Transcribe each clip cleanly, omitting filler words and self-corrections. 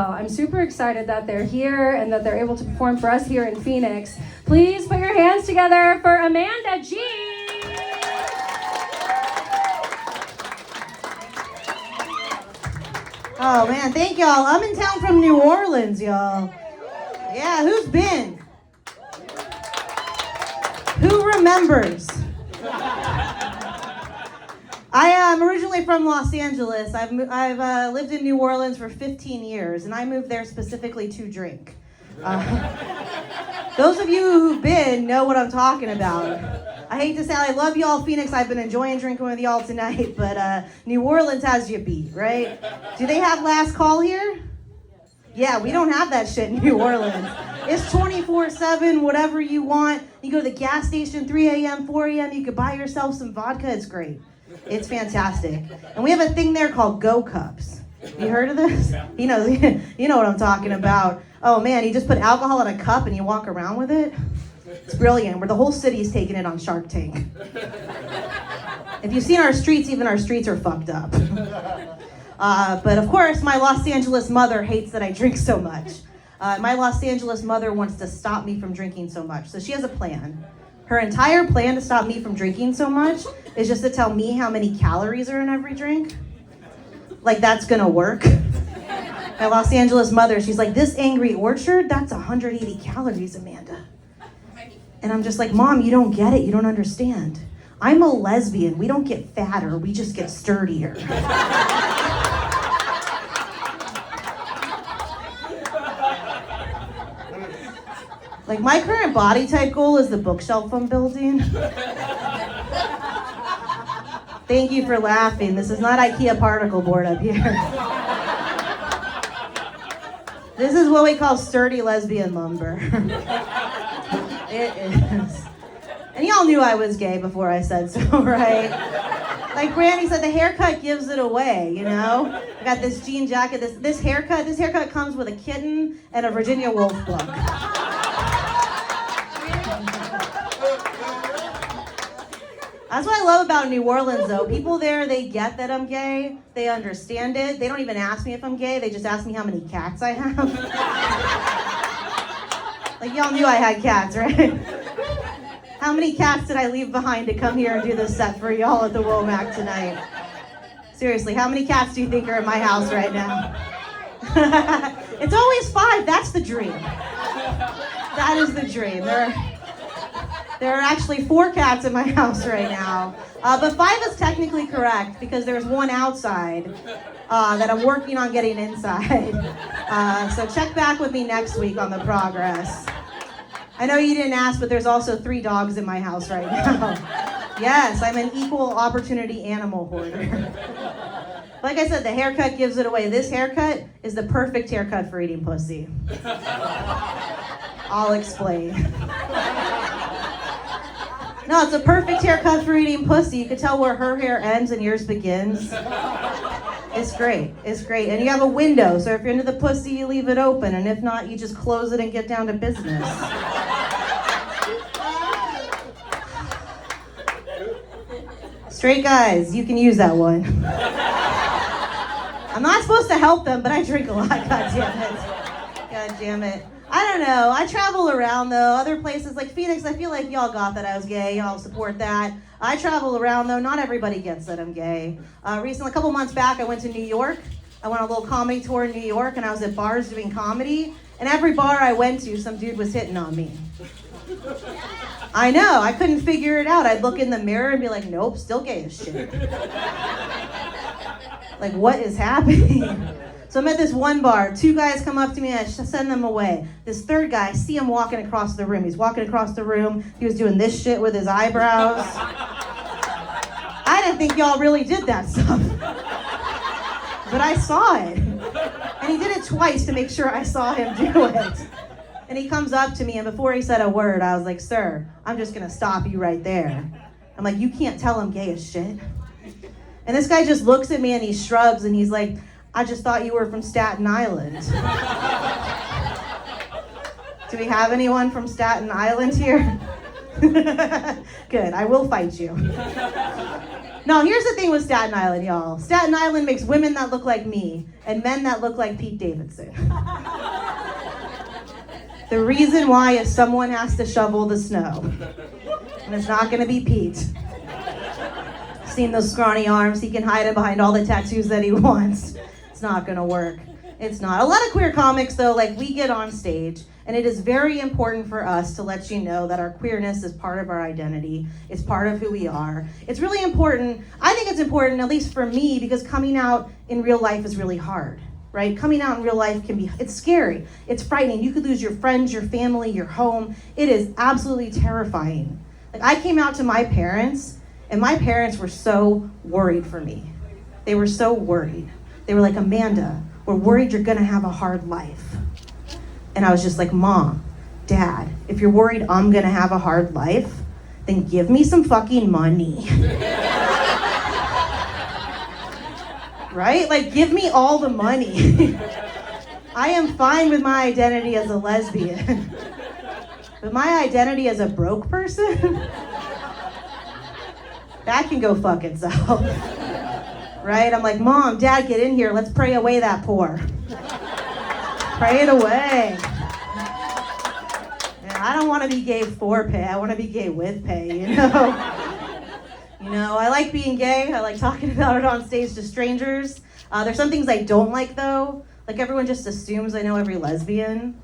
well. I'm super excited that they're here and that they're able to perform for us here in Phoenix. Please put your hands together for Amanda G. Oh man, thank y'all. I'm in town from New Orleans, y'all. Yeah, who's been? Who remembers? I am originally from Los Angeles. I've lived in New Orleans for 15 years, and I moved there specifically to drink. Those of you who've been know what I'm talking about. I hate to say I love y'all, Phoenix. I've been enjoying drinking with y'all tonight, but New Orleans has you beat, right? Do they have last call here? Yeah, we don't have that shit in New Orleans. It's 24/7, whatever you want. You go to the gas station, 3 a.m., 4 a.m., you could buy yourself some vodka. It's great. It's fantastic. And we have a thing there called Go Cups. You heard of this? You know what I'm talking about. Oh man, you just put alcohol in a cup and you walk around with it. It's brilliant. Where the whole city's taking it on Shark Tank. If you've seen our streets, even our streets are fucked up. But of course, my Los Angeles mother hates that I drink so much. My Los Angeles mother wants to stop me from drinking so much. So she has a plan. Her entire plan to stop me from drinking so much is just to tell me how many calories are in every drink. Like that's gonna work. My Los Angeles mother, she's like, this Angry Orchard, that's 180 calories, Amanda. And I'm just like, Mom, you don't get it, you don't understand. I'm a lesbian, we don't get fatter, we just get sturdier. Like my current body type goal is the bookshelf I'm building. Thank you for laughing. This is not IKEA particle board up here. This is what we call sturdy lesbian lumber. It is. And y'all knew I was gay before I said so, right? Like Brandy said, the haircut gives it away, you know? I got this jean jacket, this haircut comes with a kitten and a Virginia Woolf book. That's what I love about New Orleans, though. People there, they get that I'm gay. They understand it. They don't even ask me if I'm gay. They just ask me how many cats I have. Like, y'all knew I had cats, right? How many cats did I leave behind to come here and do this set for y'all at the Womack tonight? Seriously, how many cats do you think are in my house right now? It's always 5. That's the dream. That is the dream. There are actually 4 cats in my house right now. But 5 is technically correct because there's one outside that I'm working on getting inside. So check back with me next week on the progress. I know you didn't ask, but there's also 3 dogs in my house right now. Yes, I'm an equal opportunity animal hoarder. Like I said, the haircut gives it away. This haircut is the perfect haircut for eating pussy. I'll explain. No, it's a perfect haircut for eating pussy. You can tell where her hair ends and yours begins. It's great. It's great. And you have a window, so if you're into the pussy, you leave it open. And if not, you just close it and get down to business. Straight guys, you can use that one. I'm not supposed to help them, but I drink a lot. God damn it. God damn it. I don't know. I travel around, though. Other places like Phoenix, I feel like y'all got that I was gay. Y'all support that. I travel around, though. Not everybody gets that I'm gay. Recently, a couple months back, I went to New York. I went on a little comedy tour in New York, and I was at bars doing comedy. And every bar I went to, some dude was hitting on me. I know. I couldn't figure it out. I'd look in the mirror and be like, nope, still gay as shit. Like, what is happening? So I'm at this one bar, 2 guys come up to me and I send them away. This 3rd guy, I see him walking across the room. He's walking across the room. He was doing this shit with his eyebrows. I didn't think y'all really did that stuff. But I saw it. And he did it twice to make sure I saw him do it. And he comes up to me and before he said a word, I was like, sir, I'm just gonna stop you right there. I'm like, you can't tell I'm gay as shit. And this guy just looks at me and he shrugs and he's like, I just thought you were from Staten Island. Do we have anyone from Staten Island here? Good, I will fight you. No, here's the thing with Staten Island, y'all. Staten Island makes women that look like me and men that look like Pete Davidson. The reason why is someone has to shovel the snow. And it's not gonna be Pete. Seen those scrawny arms, he can hide them behind all the tattoos that he wants. It's not gonna work. It's not. A lot of queer comics though, like we get on stage and it is very important for us to let you know that our queerness is part of our identity. It's part of who we are. It's really important. I think it's important, at least for me, because coming out in real life is really hard, right? Coming out in real life it's scary. It's frightening. You could lose your friends, your family, your home. It is absolutely terrifying. Like I came out to my parents and my parents were so worried for me. They were so worried. They were like, Amanda, we're worried you're gonna have a hard life. And I was just like, Mom, Dad, if you're worried I'm gonna have a hard life, then give me some fucking money. Right? Like, give me all the money. I am fine with my identity as a lesbian. But my identity as a broke person? That can go fuck itself. Right? I'm like, Mom, Dad, get in here. Let's pray away that poor. Pray it away. Yeah, I don't want to be gay for pay. I want to be gay with pay, you know? You know, I like being gay. I like talking about it on stage to strangers. There's some things I don't like, though. Like, everyone just assumes I know every lesbian,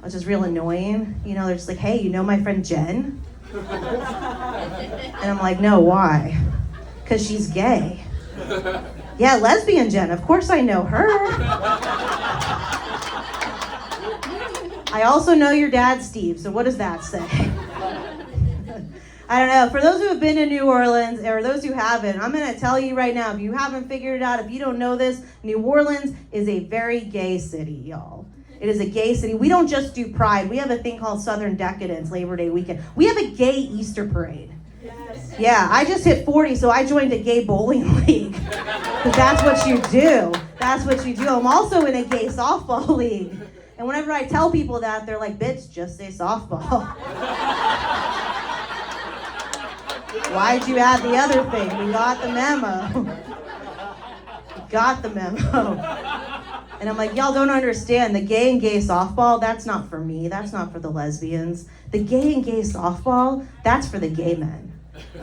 which is real annoying. You know, they're just like, hey, you know my friend Jen? And I'm like, no, why? Because she's gay. Yeah, lesbian Jen, of course I know her. I also know your dad, Steve, so what does that say? I don't know. For those who have been to New Orleans, or those who haven't, I'm going to tell you right now, if you haven't figured it out, if you don't know this, New Orleans is a very gay city, y'all. It is a gay city. We don't just do Pride. We have a thing called Southern Decadence, Labor Day weekend. We have a gay Easter parade. Yes. Yeah, I just hit 40, so I joined a gay bowling league. Because that's what you do. That's what you do. I'm also in a gay softball league. And whenever I tell people that, they're like, bitch, just say softball. Why'd you add the other thing? We got the memo. We got the memo. And I'm like, y'all don't understand. The gay and gay softball, that's not for me. That's not for the lesbians. The gay and gay softball, that's for the gay men.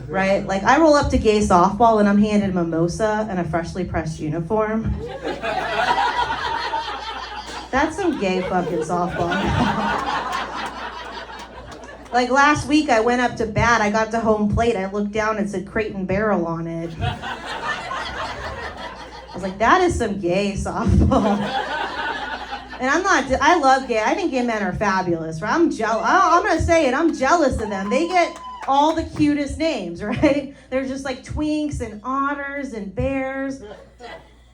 Right? Like, I roll up to gay softball and I'm handed a mimosa and a freshly pressed uniform. That's some gay fucking softball. Like last week, I went up to bat. I got to home plate. I looked down and said Crate and Barrel on it. I was like, that is some gay softball. And I love gay. I think gay men are fabulous, right? I'm gonna say it, I'm jealous of them. They get all the cutest names, right? They're just like twinks and otters and bears.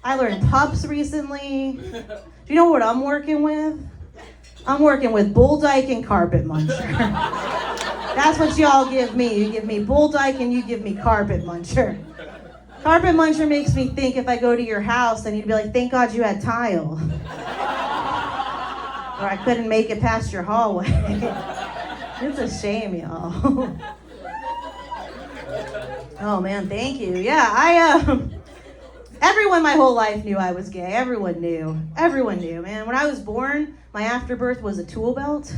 I learned pups recently. Do you know what I'm working with? I'm working with bull dyke and carpet muncher. That's what y'all give me. You give me bull dyke and you give me carpet muncher. Carpet muncher makes me think if I go to your house, I need to be like, thank God you had tile. Or I couldn't make it past your hallway. It's a shame, y'all. Oh man, thank you. Yeah, everyone my whole life knew I was gay. Everyone knew, man. When I was born, my afterbirth was a tool belt.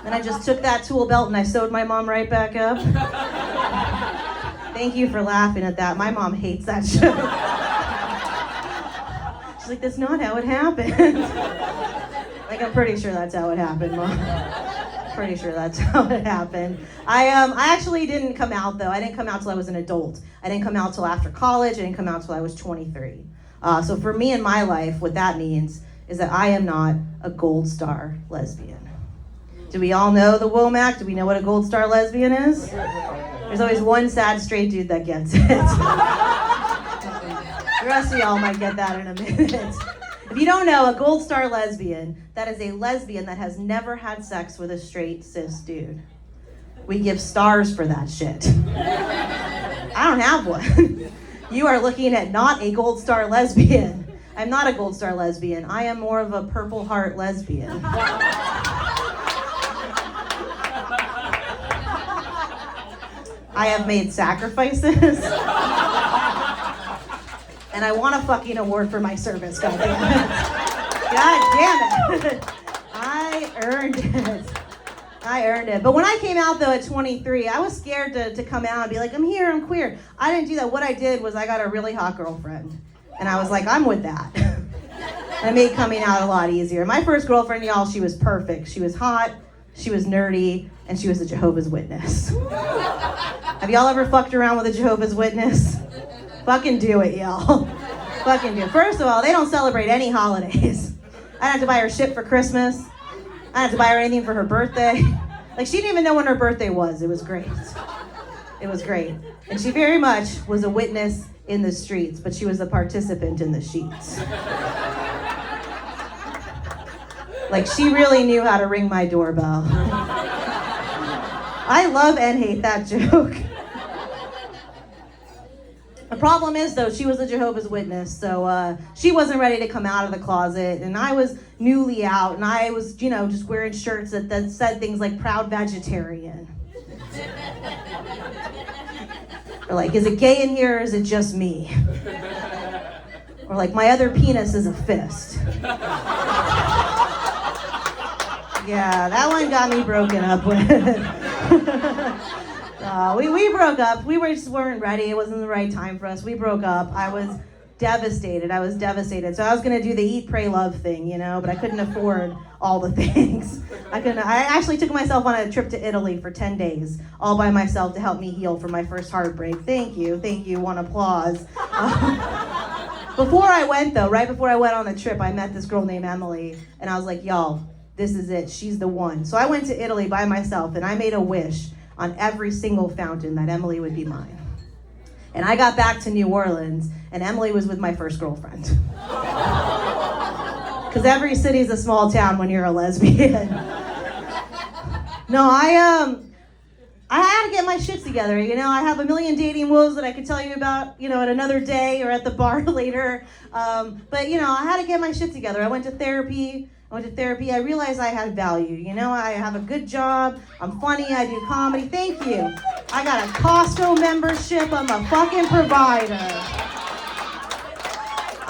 Then I just took that tool belt and I sewed my mom right back up. Thank you for laughing at that. My mom hates that shit. She's like, that's not how it happened. Like, I'm pretty sure that's how it happened, Mom. Pretty sure that's how it happened. I actually didn't come out, though. I didn't come out till I was an adult. I didn't come out till after college. I didn't come out till I was 23. So for me in my life, what that means is that I am not a gold star lesbian. Do we all know the Womack? Do we know what a gold star lesbian is? There's always one sad straight dude that gets it. The rest of y'all might get that in a minute. If you don't know, a gold star lesbian, that is a lesbian that has never had sex with a straight cis dude. We give stars for that shit. I don't have one. You are looking at not a gold star lesbian. I'm not a gold star lesbian. I am more of a purple heart lesbian. I have made sacrifices. And I want a fucking award for my service, God damn it. God damn it. I earned it. I earned it. But when I came out, though, at 23, I was scared to come out and be like, I'm here, I'm queer. I didn't do that. What I did was I got a really hot girlfriend. And I was like, I'm with that. And it made coming out a lot easier. My first girlfriend, y'all, she was perfect. She was hot, she was nerdy, and she was a Jehovah's Witness. Have y'all ever fucked around with a Jehovah's Witness? Fucking do it, y'all. Fucking do it. First of all, they don't celebrate any holidays. I didn't have to buy her shit for Christmas. I didn't have to buy her anything for her birthday. Like, she didn't even know when her birthday was. It was great. It was great. And she very much was a witness in the streets, but she was a participant in the sheets. Like, she really knew how to ring my doorbell. I love and hate that joke. The problem is, though, she was a Jehovah's Witness, so she wasn't ready to come out of the closet, and I was newly out, and I was, just wearing shirts that said things like proud vegetarian. Or like, is it gay in here, or is it just me? Or like, my other penis is a fist. Yeah, that one got me broken up with. We broke up. We just weren't ready. It wasn't the right time for us. We broke up. I was devastated. So I was gonna do the eat, pray, love thing, but I couldn't afford all the things. I actually took myself on a trip to Italy for 10 days, all by myself to help me heal from my first heartbreak. Thank you. One applause. Before I went, though, right before I went on the trip, I met this girl named Emily, and I was like, y'all, this is it. She's the one. So I went to Italy by myself, and I made a wish on every single fountain that Emily would be mine. And I got back to New Orleans, and Emily was with my first girlfriend. Because every city's a small town when you're a lesbian. No, I had to get my shit together. I have a million dating woes that I could tell you about, at another day or at the bar later. But I had to get my shit together. I went to therapy. I realized I had value. I have a good job. I'm funny. I do comedy. Thank you. I got a Costco membership. I'm a fucking provider.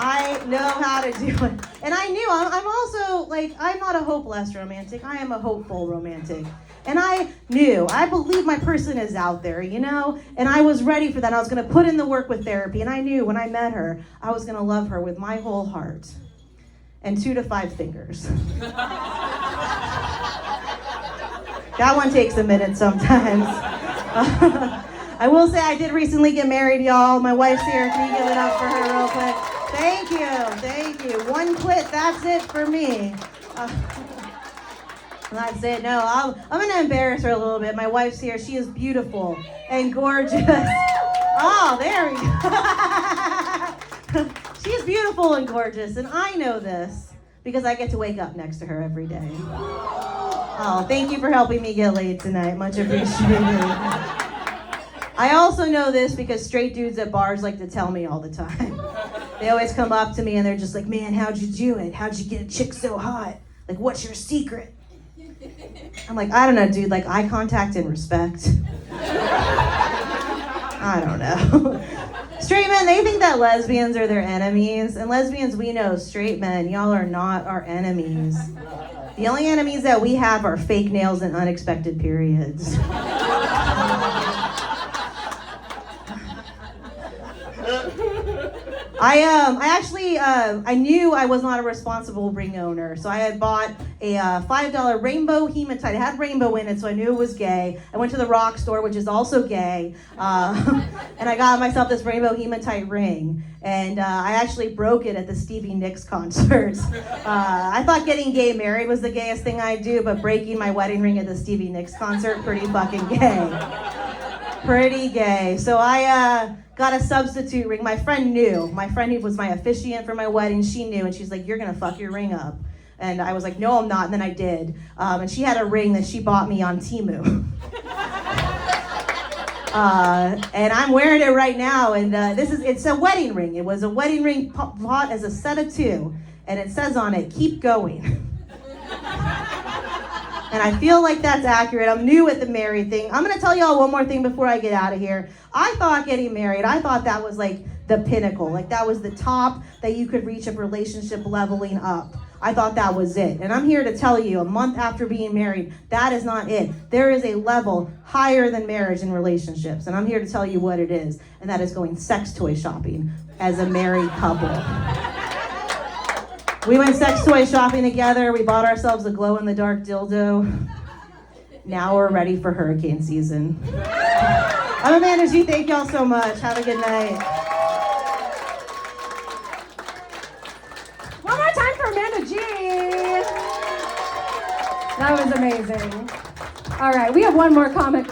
I know how to do it. And I knew I'm also, I'm not a hopeless romantic. I am a hopeful romantic. And I believe my person is out there, and I was ready for that. I was going to put in the work with therapy. And I knew when I met her, I was going to love her with my whole heart. And 2 to 5 fingers. That one takes a minute sometimes. I will say I did recently get married, y'all. My wife's here. Can you give it up for her real quick? Thank you. One clit, that's it for me. That's it. No, I'm gonna embarrass her a little bit. My wife's here. She is beautiful and gorgeous. Oh, there we go. She's beautiful and gorgeous, and I know this because I get to wake up next to her every day. Oh, thank you for helping me get laid tonight. Much appreciated. I also know this because straight dudes at bars like to tell me all the time. They always come up to me and they're just like, man, how'd you do it? How'd you get a chick so hot? Like, what's your secret? I'm like, I don't know, dude. Like, eye contact and respect. I don't know. Straight men, they think that lesbians are their enemies. And lesbians, we know, straight men, y'all are not our enemies. The only enemies that we have are fake nails and unexpected periods. I knew I was not a responsible ring owner, so I had bought a $5 rainbow hematite. It had rainbow in it, so I knew it was gay. I went to the rock store, which is also gay, and I got myself this rainbow hematite ring, and I actually broke it at the Stevie Nicks concert. I thought getting gay married was the gayest thing I'd do, but breaking my wedding ring at the Stevie Nicks concert, pretty fucking gay. Pretty gay. So I got a substitute ring. My friend knew. My friend who was my officiant for my wedding, she knew, and she's like, you're gonna fuck your ring up. And I was like, no, I'm not, and then I did. And she had a ring that she bought me on Temu. And I'm wearing it right now, and it's a wedding ring. It was a wedding ring bought as a set of 2, and it says on it, keep going. And I feel like that's accurate. I'm new at the married thing. I'm going to tell y'all one more thing before I get out of here. I thought getting married, I thought that was like the pinnacle. Like that was the top that you could reach of relationship leveling up. I thought that was it. And I'm here to tell you, a month after being married, that is not it. There is a level higher than marriage in relationships. And I'm here to tell you what it is. And that is going sex toy shopping as a married couple. We went sex toy shopping together. We bought ourselves a glow-in-the-dark dildo. Now we're ready for hurricane season. I'm Amanda G. Thank y'all so much. Have a good night. One more time for Amanda G. That was amazing. All right, we have one more comic left.